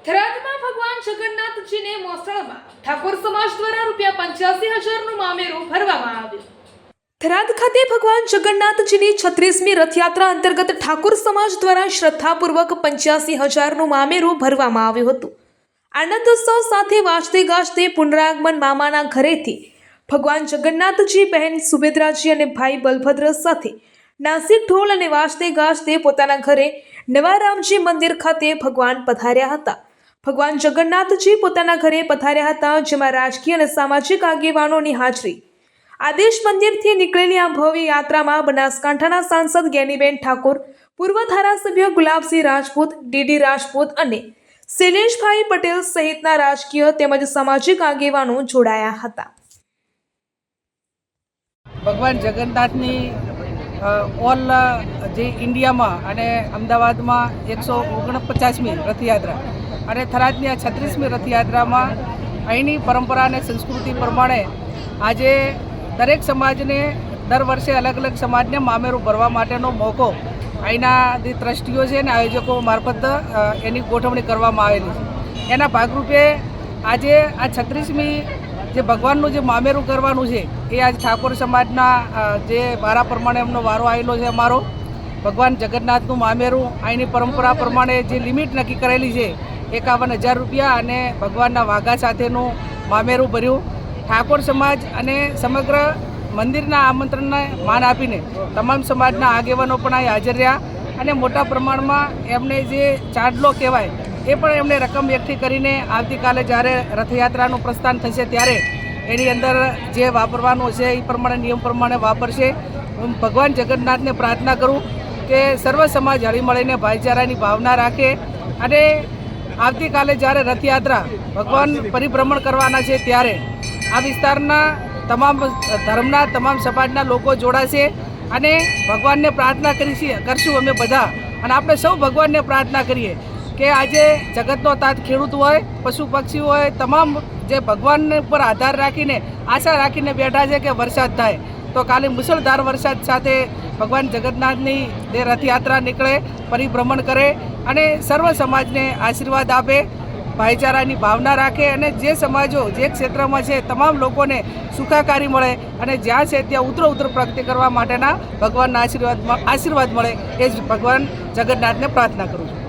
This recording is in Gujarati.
થરાદમાં ભગવાન જગન્નાથજીને મોસળમાં ઠાકોર સમાજ દ્વારા ₹85,000નું મામેરું ભરવામાં આવ્યું। થરાદ ખાતે ભગવાન જગન્નાથજીની 36મી રથયાત્રા અંતર્ગત ઠાકોર સમાજ દ્વારા શ્રદ્ધાપૂર્વક 85,000નું મામેરું ભરવામાં આવ્યું હતું। આનંદોત્સવ સાથે વાજતે ગાજતે પુનરાગમન મામાના ઘરેથી ભગવાન જગન્નાથજી, બહેન સુભદ્રાજી અને ભાઈ બલભદ્ર સાથે નાસિક ઢોલ અને વાજતે ગાજતે પોતાના ઘરે નવા રામજી મંદિર ખાતે ભગવાન પધાર્યા હતા। ભગવાન જગન્નાથજી પોતાના ઘરે પધાર્યા હતા, જેમાં રાજકીય અને સામાજિક આગેવાનોની હાજરી। આદેશ મંદિરથી નીકળેલી આ ભવ્ય યાત્રામાં બનાસકાંઠાના સાંસદ જ્ઞાનીબેન ઠાકોર, પૂર્વ ધારાસભ્ય ગુલાબસિંહ રાજપૂત, ડીડી રાજપૂત અને શૈલેષભાઈ પટેલ સહિતના રાજકીય તેમજ સામાજિક આગેવાનો જોડાયા હતા। ભગવાન જગન્નાથની ઓલ જે ઇન્ડિયામાં અને અમદાવાદમાં 149મી રથયાત્રા અને થરાદની આ 36મી રથયાત્રામાં અહીંની પરંપરા અને સંસ્કૃતિ પ્રમાણે આજે દરેક સમાજને દર વર્ષે અલગ અલગ સમાજને મામેરું ભરવા માટેનો મોકો અહીંના જે ટ્રસ્ટીઓ છે અને આયોજકો મારફત એની ગોઠવણી કરવામાં આવેલી છે। એના ભાગરૂપે આજે આ 36મી જે ભગવાનનું જે મામેરું કરવાનું છે એ આજ ઠાકોર સમાજના જે વારા પ્રમાણે એમનો વારો આવેલો છે। અમારો ભગવાન જગન્નાથનું મામેરું અહીંની પરંપરા પ્રમાણે જે લિમિટ નક્કી કરેલી છે ₹51,000 અને ભગવાનના વાઘા સાથેનું મામેરું ભર્યું। ઠાકોર સમાજ અને સમગ્ર મંદિરના આમંત્રણને માન આપીને તમામ સમાજના આગેવાનો પણ અહીં હાજર રહ્યા અને મોટા પ્રમાણમાં એમને જે ચાંદલો કહેવાય એ પણ એમને રકમ એકઠી કરીને આવતીકાલે જ્યારે રથયાત્રાનું પ્રસ્થાન થશે ત્યારે એની અંદર જે વાપરવાનું છે એ પ્રમાણે નિયમ પ્રમાણે વાપરશે। હું ભગવાન જગન્નાથને પ્રાર્થના કરું કે સર્વ સમાજ હળીમળીને ભાઈચારાની ભાવના રાખે અને આવતીકાલે જ્યારે રથયાત્રા ભગવાન પરિભ્રમણ કરવાના છે ત્યારે આ વિસ્તારના તમામ ધર્મના તમામ સમાજના લોકો જોડાશે અને ભગવાનને પ્રાર્થના કરશું અમે બધા, અને આપણે સૌ ભગવાનને પ્રાર્થના કરીએ કે આજે જગતનો તાત ખેડૂત હોય, પશુ પક્ષી હોય, તમામ જે ભગવાન પર આધાર રાખીને આશા રાખીને બેઠા છે કે વરસાદ થાય, તો કાલે મુસળધાર વરસાદ સાથે ભગવાન જગન્નાથની જે રથયાત્રા નીકળે, પરિભ્રમણ કરે અને સર્વ સમાજને આશીર્વાદ આપે, ભાઈચારાની ભાવના રાખે અને જે સમાજો જે ક્ષેત્રમાં છે તમામ લોકોને સુખાકારી મળે અને જ્યાં છે ત્યાં ઉત્તર પ્રગતિ કરવા માટેના ભગવાનના આશીર્વાદ મળે, એ જ ભગવાન જગન્નાથને પ્રાર્થના કરું છું।